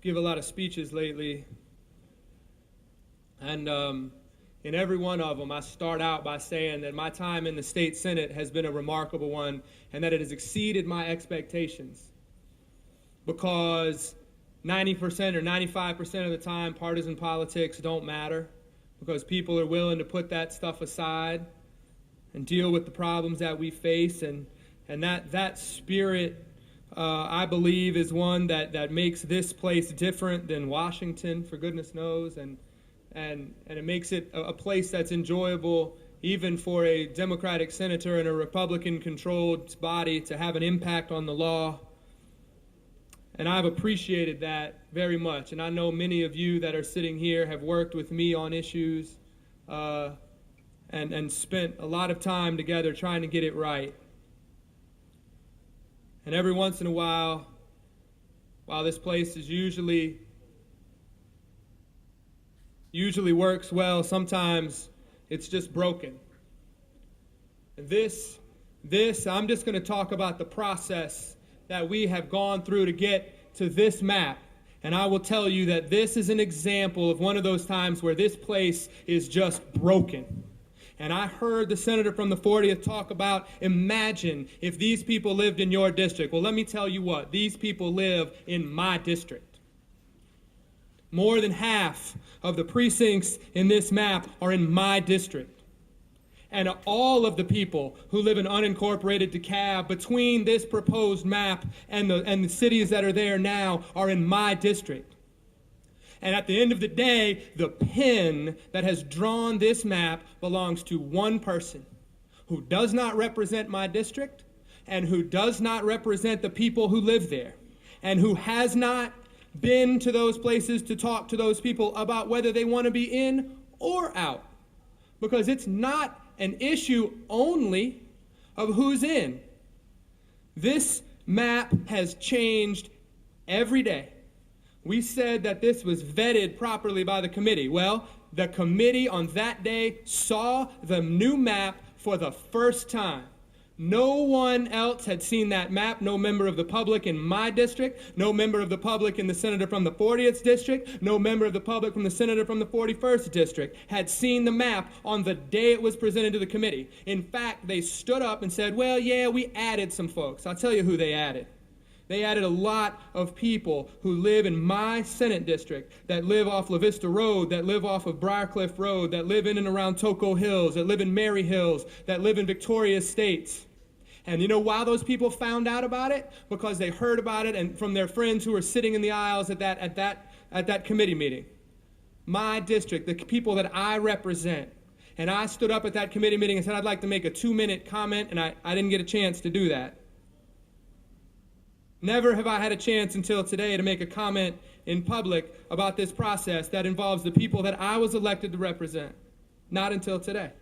give a lot of speeches lately, and in every one of them, I start out by saying that my time in the state Senate has been a remarkable one and that it has exceeded my expectations because 90% or 95% of the time, partisan politics don't matter because people are willing to put that stuff aside and deal with the problems that we face, and that spirit, I believe, is one that makes this place different than Washington, for goodness knows, and it makes it a place that's enjoyable even for a Democratic senator in a Republican-controlled body to have an impact on the law. And I've appreciated that very much. And I know many of you that are sitting here have worked with me on issues and spent a lot of time together trying to get it right. And every once in a while this place is usually works well, sometimes it's just broken. And this, I'm just going to talk about the process that we have gone through to get to this map. And I will tell you that this is an example of one of those times where this place is just broken. And I heard the senator from the 40th talk about, imagine if these people lived in your district. Well, let me tell you what, these people live in my district. More than half of the precincts in this map are in my district. And all of the people who live in unincorporated DeKalb between this proposed map and the cities that are there now are in my district. And at the end of the day, the pen that has drawn this map belongs to one person who does not represent my district and who does not represent the people who live there and who has not been to those places to talk to those people about whether they want to be in or out. Because it's not an issue only of who's in. This map has changed every day. We said that this was vetted properly by the committee. Well, the committee on that day saw the new map for the first time. No one else had seen that map, no member of the public in my district, no member of the public in the senator from the 40th district, no member of the public from the senator from the 41st district had seen the map on the day it was presented to the committee. In fact, they stood up and said, well, yeah, we added some folks. I'll tell you who they added. They added a lot of people who live in my Senate district, that live off La Vista Road, that live off of Briarcliff Road, that live in and around Toco Hills, that live in Mary Hills, that live in Victoria Estates. And you know why those people found out about it? Because they heard about it and from their friends who were sitting in the aisles at that committee meeting. My district, the people that I represent. And I stood up at that committee meeting and said I'd like to make a 2-minute comment, and I didn't get a chance to do that. Never have I had a chance until today to make a comment in public about this process that involves the people that I was elected to represent. Not until today.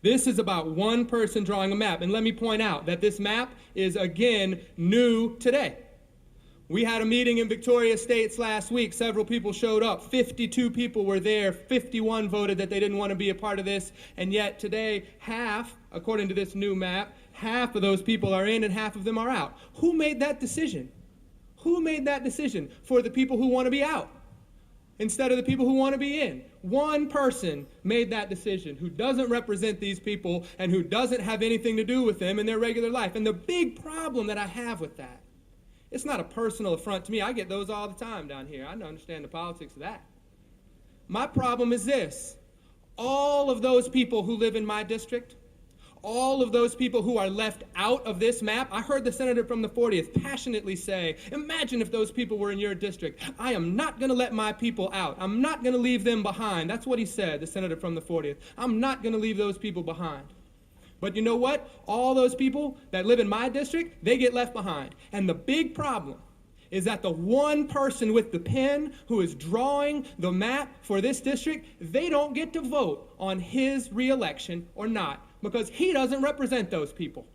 This is about one person drawing a map. And let me point out that this map is, again, new today. We had a meeting in Victoria Estates last week. Several people showed up. 52 people were there. 51 voted that they didn't want to be a part of this. And yet today, half, according to this new map, half of those people are in and half of them are out. Who made that decision? Who made that decision for the people who want to be out instead of the people who want to be in? One person made that decision who doesn't represent these people and who doesn't have anything to do with them in their regular life. And the big problem that I have with that, it's not a personal affront to me. I get those all the time down here. I don't understand the politics of that. My problem is this. All of those people who live in my district, all of those people who are left out of this map, I heard the senator from the 40th passionately say, imagine if those people were in your district. I am not going to let my people out. I'm not going to leave them behind. That's what he said, the senator from the 40th. I'm not going to leave those people behind. But you know what? All those people that live in my district, they get left behind. And the big problem is that the one person with the pen who is drawing the map for this district, they don't get to vote on his reelection or not because he doesn't represent those people.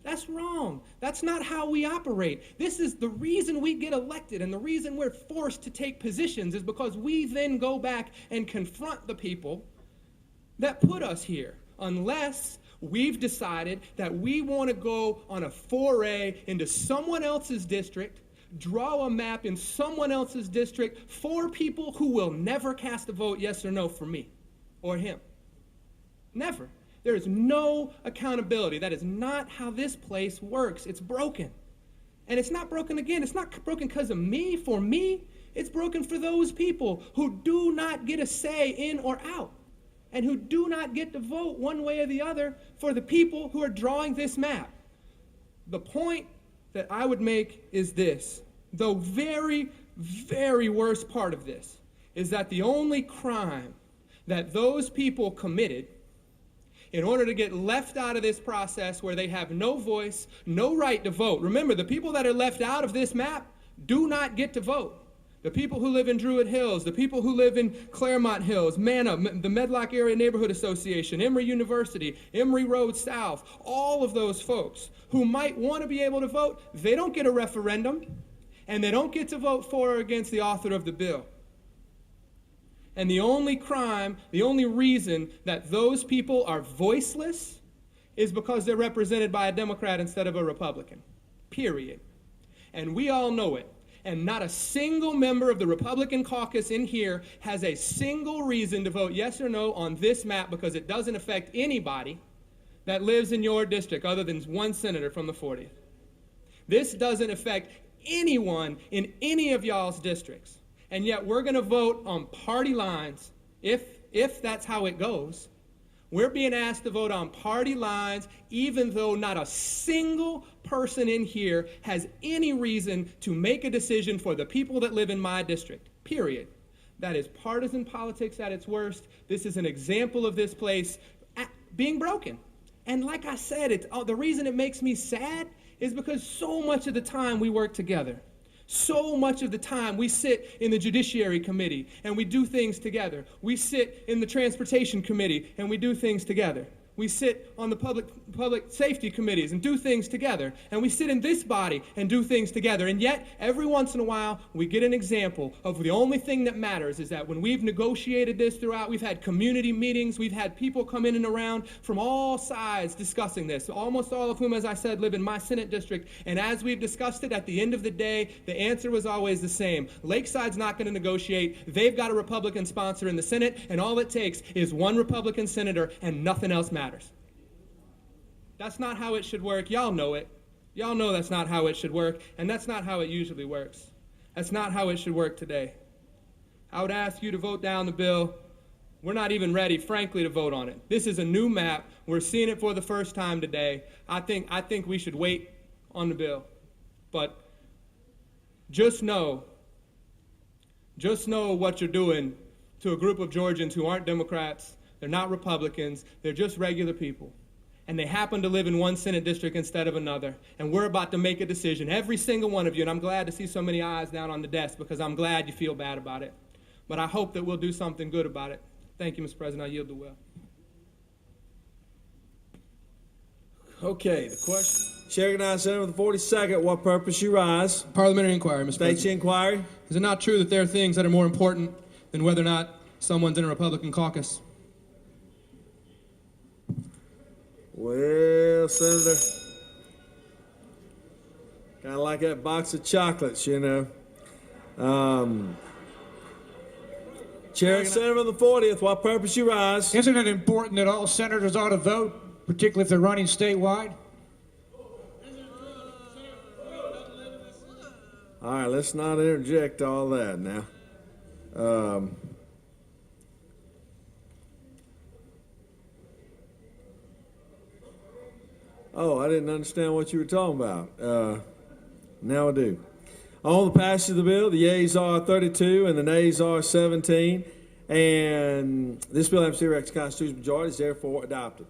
That's wrong. That's not how we operate. This is the reason we get elected, and the reason we're forced to take positions is because we then go back and confront the people that put us here, unless we've decided that we want to go on a foray into someone else's district, draw a map in someone else's district for people who will never cast a vote yes or no for me or him. Never. There is no accountability. That is not how this place works. It's broken. And it's not broken again. It's not broken because of me, for me. It's broken for those people who do not get a say in or out, and who do not get to vote one way or the other for the people who are drawing this map. The point that I would make is this. The very, very worst part of this is that the only crime that those people committed in order to get left out of this process where they have no voice, no right to vote. Remember, the people that are left out of this map do not get to vote. The people who live in Druid Hills, the people who live in Claremont Hills, Manna, the Medlock Area Neighborhood Association, Emory University, Emory Road South, all of those folks who might want to be able to vote, they don't get a referendum, and they don't get to vote for or against the author of the bill. And the only crime, the only reason that those people are voiceless is because they're represented by a Democrat instead of a Republican. Period. And we all know it. And not a single member of the Republican caucus in here has a single reason to vote yes or no on this map, because it doesn't affect anybody that lives in your district other than one senator from the 40th. This doesn't affect anyone in any of y'all's districts. And yet we're going to vote on party lines, if that's how it goes. We're being asked to vote on party lines, even though not a single person in here has any reason to make a decision for the people that live in my district, period. That is partisan politics at its worst. This is an example of this place being broken. And like I said, the reason it makes me sad is because so much of the time we work together. So much of the time we sit in the Judiciary Committee and we do things together. We sit in the Transportation Committee and we do things together. We sit on the public safety committees and do things together. And we sit in this body and do things together. And yet, every once in a while, we get an example of the only thing that matters is that when we've negotiated this throughout, we've had community meetings, we've had people come in and around from all sides discussing this, almost all of whom, as I said, live in my Senate district. And as we've discussed it, at the end of the day, the answer was always the same. Lakeside's not going to negotiate. They've got a Republican sponsor in the Senate, and all it takes is one Republican senator, and nothing else matters. That's not how it should work. Y'all know it. Y'all know that's not how it should work, and that's not how it usually works. That's not how it should work today. I would ask you to vote down the bill. We're not even ready, frankly, to vote on it. This is a new map. We're seeing it for the first time today. I think we should wait on the bill. But just know what you're doing to a group of Georgians who aren't Democrats. They're not Republicans. They're just regular people. And they happen to live in one Senate district instead of another. And we're about to make a decision, every single one of you. And I'm glad to see so many eyes down on the desk, because I'm glad you feel bad about it. But I hope that we'll do something good about it. Thank you, Mr. President. I yield the will. Okay, the question. Chair recognizes Senator with the 42nd. What purpose you rise? Parliamentary inquiry, Mr. President. State inquiry. Is it not true that there are things that are more important than whether or not someone's in a Republican caucus? Well, Senator, kind of like that box of chocolates, you know. Chair, Senator of the 40th, what purpose you rise? Isn't it important that all senators ought to vote, particularly if they're running statewide? All right, let's not interject all that now. Oh, I didn't understand what you were talking about. Now I do. On the passage of the bill, the yeas are 32 and the nays are 17. And this bill, having received the Constitutional majority, is therefore adopted.